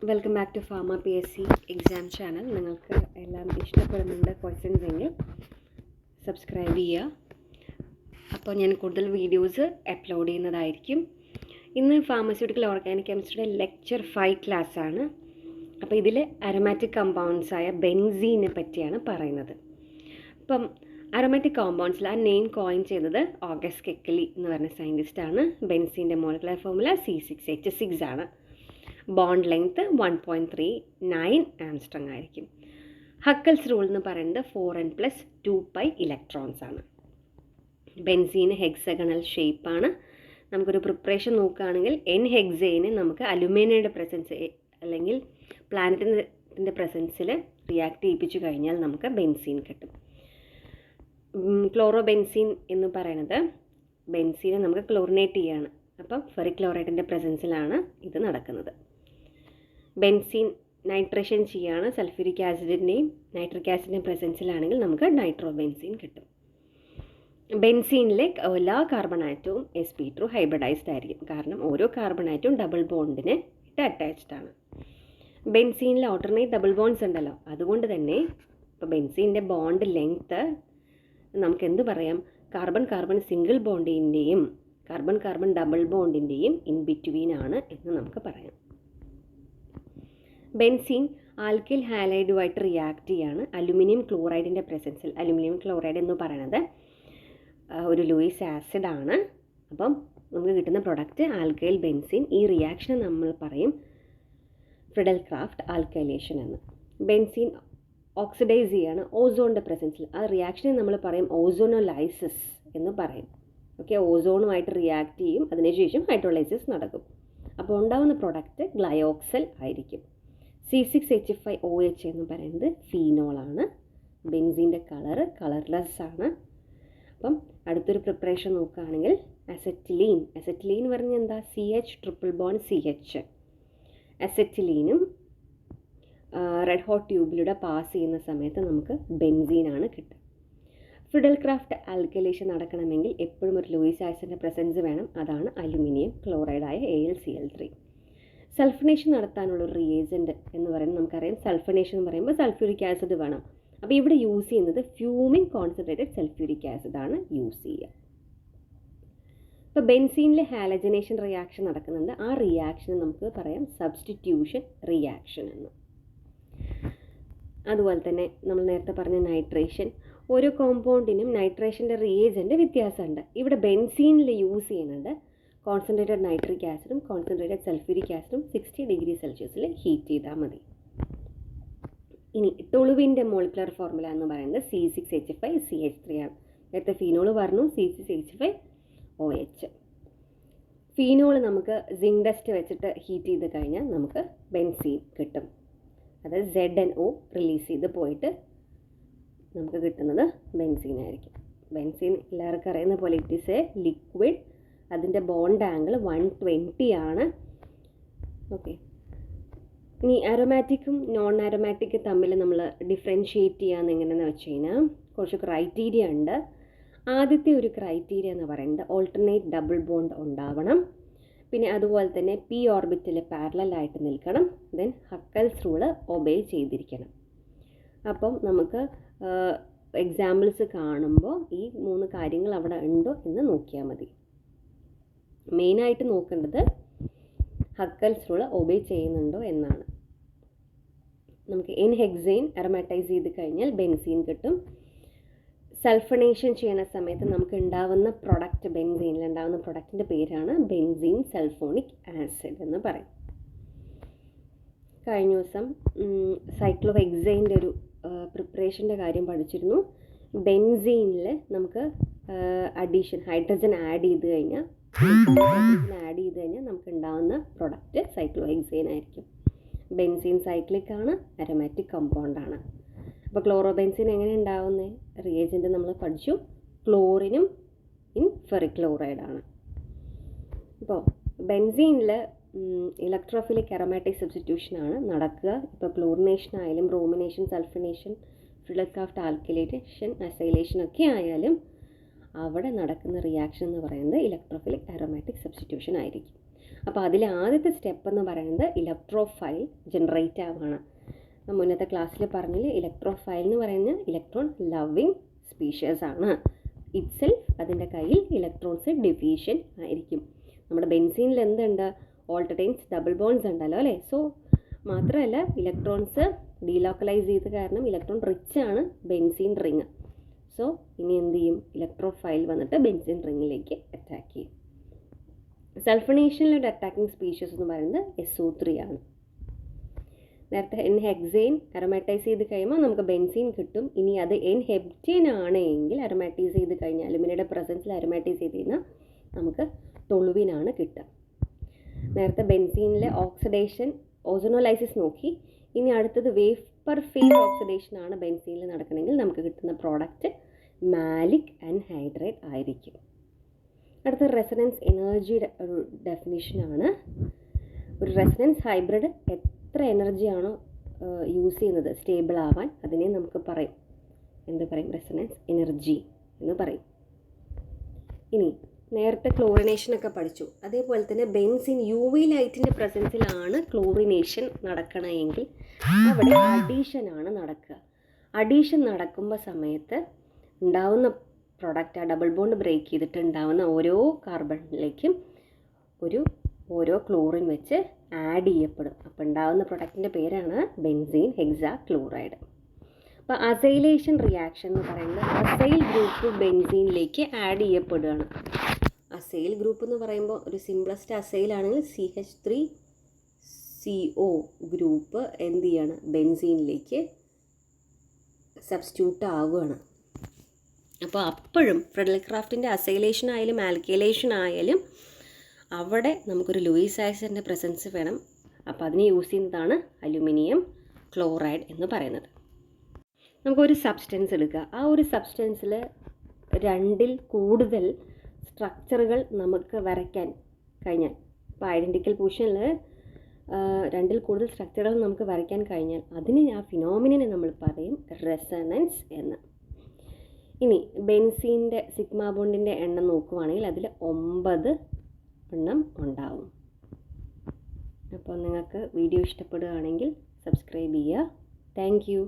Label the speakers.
Speaker 1: Welcome back to pharma PSC exam channel. നിങ്ങൾക്ക് എല്ലാം ഇഷ്ടപ്പെടുന്നുണ്ട് ക്വസ്റ്റ്യൻസ് എങ്കിൽ സബ്സ്ക്രൈബ് ചെയ്യുക. അപ്പോൾ ഞാൻ കൂടുതൽ വീഡിയോസ് അപ്ലോഡ് ചെയ്യുന്നതായിരിക്കും. ഇന്ന് ഫാർമസ്യൂട്ടിക്കൽ ഓർഗാനിക് കെമിസ്ട്രിയുടെ ലെക്ചർ 5 ക്ലാസ്സാണ്. അപ്പോൾ ഇതിൽ അരോമാറ്റിക് കമ്പൗണ്ട്സായ ബെൻസീനെ പറ്റിയാണ് പറയുന്നത്. അപ്പം അരോമാറ്റിക് കോമ്പൗണ്ട്സിൽ ആ നെയിം കോയിൻ ചെയ്തത് ഓഗസ്റ്റ് കെക്കലി എന്ന് പറഞ്ഞ സയൻറ്റിസ്റ്റാണ്. ബെൻസീൻ്റെ മോളിക്കുലർ ഫോർമുല C6H6 ആണ്. ബോണ്ട് ലെങ്ത്ത് 1.39 ആംസ്ട്രോങ് ആയിരിക്കും. ഹക്കൽസ് റൂൾ എന്ന് പറയുന്നത് 4n+2π ഇലക്ട്രോൺസ് ആണ്. ബെൻസീന് ഹെക്സഗണൽ ഷേപ്പാണ്. നമുക്കൊരു പ്രിപ്പറേഷൻ നോക്കുകയാണെങ്കിൽ N ഹെക്സേന് നമുക്ക് അലുമിനിയയുടെ പ്രസൻസ് അല്ലെങ്കിൽ പ്ലാനറ്റിൻ്റെ പ്രസൻസിൽ റിയാക്ട് ചെയ്യിപ്പിച്ചു കഴിഞ്ഞാൽ നമുക്ക് ബെൻസീൻ കിട്ടും. ക്ലോറോ ബെൻസീൻ എന്ന് പറയുന്നത് ബെൻസീനെ നമുക്ക് ക്ലോറിനേറ്റ് ചെയ്യാണ്. അപ്പം ഫെറിക് ക്ലോറൈഡിൻ്റെ പ്രസൻസിലാണ് ഇത് നടക്കുന്നത്. ബെൻസീൻ നൈട്രേഷൻ ചെയ്യാണ് സൾഫ്യൂരിക് ആസിഡിൻ്റെയും നൈട്രിക് ആസിഡിൻ്റെയും പ്രസൻസിലാണെങ്കിൽ നമുക്ക് നൈട്രോ ബെൻസീൻ കിട്ടും. ബെൻസീനിലെ എല്ലാ കാർബൺ ആറ്റവും sp2 ഹൈബ്രിഡൈസ്ഡ് ആയിരിക്കും. കാരണം ഓരോ കാർബൺ ആറ്റവും ഡബിൾ ബോണ്ടിന് അറ്റാച്ച്ഡ് ആണ്. ബെൻസീനിൽ ഓൾട്ടർനേറ്റ് ഡബിൾ ബോണ്ട്സ് ഉണ്ടല്ലോ, അതുകൊണ്ട് തന്നെ ഇപ്പോൾ ബെൻസീൻ്റെ ബോണ്ട് ലെങ്ത്ത് നമുക്ക് എന്ത് പറയാം, കാർബൺ കാർബൺ സിംഗിൾ ബോണ്ടിൻ്റെയും കാർബൺ കാർബൺ ഡബിൾ ബോണ്ടിൻ്റെയും ഇൻ ബിറ്റ്വീൻ ആണ് എന്ന് നമുക്ക് പറയാം. ബെൻസീൻ ആൽക്കിൽ ഹാലൈഡുമായിട്ട് റിയാക്ട് ചെയ്യാണ് അലുമിനിയം ക്ലോറൈഡിൻ്റെ പ്രസൻസിൽ. അലുമിനിയം ക്ലോറൈഡ് എന്ന് പറയുന്നത് ഒരു ലൂയിസ് ആസിഡ് ആണ്. അപ്പം നമുക്ക് കിട്ടുന്ന പ്രൊഡക്റ്റ് ആൽക്കൈൽ ബെൻസീൻ. ഈ റിയാക്ഷനെ നമ്മൾ പറയും ഫ്രിഡൽ ക്രാഫ്റ്റ് ആൽക്കൈലേഷൻ എന്ന്. ബെൻസീൻ ഓക്സിഡൈസ് ചെയ്യാണ് ഓസോണിൻ്റെ പ്രസൻസിൽ. ആ റിയാക്ഷനെ നമ്മൾ പറയും ഓസോണോലൈസിസ് എന്ന് പറയും. ഓക്കെ, ഓസോണുമായിട്ട് റിയാക്ട് ചെയ്യും, അതിനുശേഷം ഹൈഡ്രോലൈസിസ് നടക്കും. അപ്പോൾ ഉണ്ടാകുന്ന പ്രൊഡക്റ്റ് ഗ്ലയോക്സൽ ആയിരിക്കും. C6H5OH എന്ന് പറയുന്നത് ഫീനോളാണ്. ബെൻസീൻ്റെ കളർലെസ് ആണ്. അപ്പം അടുത്തൊരു പ്രിപ്പറേഷൻ നോക്കുകയാണെങ്കിൽ അസറ്റിലീൻ. അസറ്റിലീൻ പറഞ്ഞാൽ എന്താ, CH ട്രിപ്പിൾ ബോണ്ട് CH. അസറ്റിലീനും റെഡ് ഹോട്ട് ട്യൂബിലൂടെ പാസ് ചെയ്യുന്ന സമയത്ത് നമുക്ക് ബെൻസീനാണ് കിട്ടുക. ഫ്രിഡൽ ക്രാഫ്റ്റ് ആൽക്കൈലേഷൻ നടക്കണമെങ്കിൽ എപ്പോഴും ഒരു ലൂയിസ് ആസിഡിൻ്റെ പ്രസൻസ് വേണം. അതാണ് അലുമിനിയം ക്ലോറൈഡായ AlCl3. സൾഫനേഷൻ നടത്താനുള്ള ഒരു റിയേജൻറ്റ് എന്ന് പറയുന്നത് നമുക്കറിയാം. സൾഫനേഷൻ എന്ന് പറയുമ്പോൾ സൾഫ്യൂരിക് ആസിഡ് വേണം. അപ്പോൾ ഇവിടെ യൂസ് ചെയ്യുന്നത് ഫ്യൂമിംഗ് കോൺസെൻട്രേറ്റഡ് സൾഫ്യൂരിക് ആസിഡാണ് യൂസ് ചെയ്യുക. ഇപ്പോൾ ബെൻസീനിൽ ഹാലജനേഷൻ റിയാക്ഷൻ നടക്കുന്നുണ്ട്. ആ റിയാക്ഷന് നമുക്ക് പറയാം സബ്സ്റ്റിറ്റ്യൂഷൻ റിയാക്ഷൻ എന്ന്. അതുപോലെ തന്നെ നമ്മൾ നേരത്തെ പറഞ്ഞ നൈട്രേഷൻ. ഓരോ കോമ്പൗണ്ടിനും നൈട്രേഷൻ്റെ റിയേജൻറ്റ് വ്യത്യാസമുണ്ട്. ഇവിടെ ബെൻസീനിൽ യൂസ് ചെയ്യുന്നുണ്ട് കോൺസെൻട്രേറ്റഡ് നൈട്രിക് ആസിഡും കോൺസെൻട്രേറ്റഡ് സൾഫ്യൂരിക് ആസിഡും 60 ഡിഗ്രി സെൽഷ്യസിൽ ഹീറ്റ് ചെയ്താൽ മതി. ഇനി ടൊളുവിൻ്റെ മോളിക്കുലർ ഫോർമുല എന്ന് പറയുന്നത് C6H5CH3 ആണ്. നേരത്തെ ഫീനോൾ പറഞ്ഞു C6H5OH. ഫീനോൾ നമുക്ക് സിങ്ക് ഡസ്റ്റ് വെച്ചിട്ട് ഹീറ്റ് ചെയ്ത് കഴിഞ്ഞാൽ നമുക്ക് ബെൻസീൻ കിട്ടും. അതായത് ZNO റിലീസ് ചെയ്ത് പോയിട്ട് നമുക്ക് കിട്ടുന്നത് ബെൻസീൻ ആയിരിക്കും. ബെൻസീൻ എല്ലാവർക്കും അറിയുന്ന പോലെ ഇറ്റ് ഈസ് എ ലിക്വിഡ്. അതിൻ്റെ ബോണ്ട് ആംഗിൾ 120 ആണ്. ഓക്കെ, ഇനി അരോമാറ്റിക്കും നോൺ അരോമാറ്റിക്കും തമ്മിൽ നമ്മൾ ഡിഫറൻഷ്യേറ്റ് ചെയ്യാമെന്ന് എങ്ങനെയെന്ന് വെച്ച് കഴിഞ്ഞാൽ കുറച്ച് ക്രൈറ്റീരിയ ഉണ്ട്. ആദ്യത്തെ ഒരു ക്രൈറ്റീരിയ എന്ന് പറയുന്നത് ഓൾട്ടർനേറ്റ് ഡബിൾ ബോണ്ട് ഉണ്ടാവണം. പിന്നെ അതുപോലെ തന്നെ p ഓർബിറ്റിൽ പാരലലായിട്ട് നിൽക്കണം. ദെൻ ഹക്കൽസ് റൂള് ഒബേ ചെയ്തിരിക്കണം. അപ്പം നമുക്ക് എക്സാമ്പിൾസ് കാണുമ്പോൾ ഈ 3 കാര്യങ്ങൾ അവിടെ ഉണ്ടോ എന്ന് നോക്കിയാൽ മതി. മെയിനായിട്ട് നോക്കേണ്ടത് ഹക്കൽസ് റൂള് ഒബേ ചെയ്യുന്നുണ്ടോ എന്നാണ്. നമുക്ക് N ഹെക്സൈൻ അരോമാറ്റൈസ് ചെയ്ത് കഴിഞ്ഞാൽ ബെൻസീൻ കിട്ടും. സൾഫണേഷൻ ചെയ്യുന്ന സമയത്ത് നമുക്ക് ഉണ്ടാവുന്ന പ്രൊഡക്റ്റ്, ബെൻസീനിൽ ഉണ്ടാകുന്ന പ്രൊഡക്റ്റിൻ്റെ പേരാണ് ബെൻസീൻ സൾഫോണിക് ആസിഡ് എന്ന് പറയും. കഴിഞ്ഞ ദിവസം സൈക്ലോ ഹെക്സൈൻ്റെ ഒരു പ്രിപ്പറേഷൻ്റെ കാര്യം പഠിച്ചിരുന്നു. ബെൻസീനിൽ നമുക്ക് അഡീഷൻ ഹൈഡ്രജൻ ആഡ് ചെയ്ത് കഴിഞ്ഞാൽ നമുക്ക് ഉണ്ടാകുന്ന പ്രൊഡക്റ്റ് സൈക്ലോ ഹെക്സൈൻ ആയിരിക്കും. ബെൻസീൻ സൈക്ലിക് ആണ്, അരോമാറ്റിക് കമ്പൗണ്ടാണ്. അപ്പോൾ ക്ലോറോ ബെൻസീൻ എങ്ങനെ ഉണ്ടാവുന്നത്, റിയേജൻറ്റ് നമ്മൾ പഠിച്ചു. ക്ലോറിനും ഇൻ ഫെറിക് ക്ലോറൈഡാണ്. ഇപ്പോൾ ബെൻസീനിൽ ഇലക്ട്രോഫിലിക് അരോമാറ്റിക് സബ്സ്റ്റിറ്റ്യൂഷനാണ് നടക്കുക. ഇപ്പോൾ ക്ലോറിനേഷൻ ആയാലും bromination, സൾഫനേഷൻ, Friedel craft alkylation, acylation ഒക്കെ ആയാലും അവിടെ നടക്കുന്ന റിയാക്ഷൻ എന്ന് പറയുന്നത് ഇലക്ട്രോഫിലിക് അരോമാറ്റിക് സബ്സ്റ്റിറ്റ്യൂഷൻ ആയിരിക്കും. അപ്പോൾ അതിൽ ആദ്യത്തെ സ്റ്റെപ്പ് എന്ന് പറയുന്നത് ഇലക്ട്രോഫൈൽ ജനറേറ്റ് ആവുകയാണ്. മുന്നത്തെ ക്ലാസ്സിൽ പറഞ്ഞില്ല, ഇലക്ട്രോഫൈൽ എന്ന് പറയുന്നത് ഇലക്ട്രോൺ ലവിങ് സ്പീഷീസ് ആണ്. ഇറ്റ്സെൽഫ് അതിൻ്റെ കയ്യിൽ ഇലക്ട്രോൺസ് ഡെഫിഷ്യൻ ആയിരിക്കും. നമ്മുടെ ബെൻസീനിൽ എന്തുണ്ട്? ഓൾട്ടർനേറ്റ്സ് ഡബിൾ ബോൺസ് ഉണ്ടല്ലോ അല്ലേ. സോ മാത്രമല്ല ഇലക്ട്രോൺസ് ഡീലോക്കലൈസ് ചെയ്ത് കാരണം ഇലക്ട്രോൺ റിച്ച് ആണ് ബെൻസീൻ റിങ്. സോ ഇനി എന്ത് ചെയ്യും? ഇലക്ട്രോഫൈൽ വന്നിട്ട് ബെൻസീൻ റിങ്ങിലേക്ക് അറ്റാക്ക് ചെയ്യും. സൾഫണേഷനിലൊരു അറ്റാക്കിംഗ് സ്പീഷീസ് എന്ന് പറയുന്നത് SO3 ആണ്. നേരത്തെ N-ഹെക്സേൻ അരോമാറ്റൈസ് ചെയ്ത് കഴിയുമ്പോൾ നമുക്ക് ബെൻസീൻ കിട്ടും. ഇനി അത് N-ഹെപ്റ്റേൻ ആണെങ്കിൽ അരോമാറ്റൈസ് ചെയ്ത് കഴിഞ്ഞാൽ അലുമിനിയുടെ പ്രസൻസിൽ അരോമാറ്റൈസ് ചെയ്ത് കഴിഞ്ഞാൽ നമുക്ക് ടൊളുവിനാണ് കിട്ടുക. നേരത്തെ ബെൻസീനിലെ ഓക്സിഡേഷൻ ഓസോണോലൈസിസ് നോക്കി. ഇനി അടുത്തത് വേപ്പർ ഫേസ് ഓക്സിഡേഷൻ ആണ് ബെൻസീനിൽ നടക്കണമെങ്കിൽ നമുക്ക് കിട്ടുന്ന പ്രോഡക്റ്റ് മാലിക് അൻഹൈഡ്രേറ്റ് ആയിരിക്കും. അടുത്ത റെസനൻസ് എനർജിയുടെ ഒരു ഡെഫിനിഷനാണ്. ഒരു റെസനൻസ് ഹൈബ്രിഡ് എത്ര എനർജിയാണോ യൂസ് ചെയ്യുന്നത് സ്റ്റേബിൾ ആവാൻ, അതിനെ നമുക്ക് പറയും എന്ത് പറയും? റെസനൻസ് എനർജി എന്ന് പറയും. ഇനി നേരത്തെ ക്ലോറിനേഷനൊക്കെ പഠിച്ചു. അതേപോലെ തന്നെ ബെൻസീൻ UV ലൈറ്റിൻ്റെ പ്രസൻസിലാണ് ക്ലോറിനേഷൻ നടക്കണമെങ്കിൽ അവിടെ അഡീഷനാണ് നടക്കുക. അഡീഷൻ നടക്കുമ്പോൾ സമയത്ത് ഉണ്ടാവുന്ന പ്രോഡക്റ്റ്, ആ ഡബിൾ ബോണ്ട് ബ്രേക്ക് ചെയ്തിട്ട് ഉണ്ടാവുന്ന ഓരോ കാർബണിലേക്കും ഓരോ ക്ലോറിൻ വെച്ച് ആഡ് ചെയ്യപ്പെടും. അപ്പോൾ ഉണ്ടാവുന്ന പ്രൊഡക്റ്റിൻ്റെ പേരാണ് ബെൻസീൻ ഹെക്സാ ക്ലോറൈഡ്. അപ്പോൾ അസൈലേഷൻ റിയാക്ഷൻ എന്ന് പറയുന്നത് അസൈൽ ഗ്രൂപ്പ് ബെൻസീനിലേക്ക് ആഡ് ചെയ്യപ്പെടുകയാണ്. അസൈൽ ഗ്രൂപ്പ് എന്ന് പറയുമ്പോൾ ഒരു സിംപ്ലസ്റ്റ് അസൈലാണെങ്കിൽ CH3CO ഗ്രൂപ്പ് എന്ത് ചെയ്യാണ്? ബെൻസീനിലേക്ക് സബ്സ്റ്റിറ്റ്യൂട്ട് ആവുകയാണ്. അപ്പോൾ അപ്പോഴും ഫ്രെഡറിക് ക്രാഫ്റ്റിൻ്റെ അസൈലേഷൻ ആയാലും ആൽക്കൈലേഷൻ ആയാലും അവിടെ നമുക്കൊരു ലൂയിസ് ആസിഡിൻ്റെ പ്രസൻസ് വേണം. അപ്പോൾ അതിന് യൂസ് ചെയ്യുന്നതാണ് അലുമിനിയം ക്ലോറൈഡ് എന്ന് പറയുന്നത്. നമുക്കൊരു സബ്സ്റ്റൻസ് എടുക്കുക. ആ ഒരു സബ്സ്റ്റൻസിൽ 2ൽ കൂടുതൽ സ്ട്രക്ചറുകൾ നമുക്ക് വരയ്ക്കാൻ കഴിഞ്ഞാൽ, ഇപ്പോൾ ഐഡൻറ്റിക്കൽ പൊസിഷനിൽ 2ൽ കൂടുതൽ സ്ട്രക്ചറുകൾ നമുക്ക് വരയ്ക്കാൻ കഴിഞ്ഞാൽ അതിന് ആ ഫിനോമിനെ നമ്മൾ പറയും റെസനൻസ് എന്ന്. ഇനി ബെൻസീൻ്റെ സിഗ്മ ബോണ്ടിൻ്റെ എണ്ണം നോക്കുവാണെങ്കിൽ അതിൽ 9 എണ്ണം ഉണ്ടാവും. അപ്പോൾ നിങ്ങൾക്ക് വീഡിയോ ഇഷ്ടപ്പെടുകയാണെങ്കിൽ സബ്സ്ക്രൈബ് ചെയ്യുക. Thank you.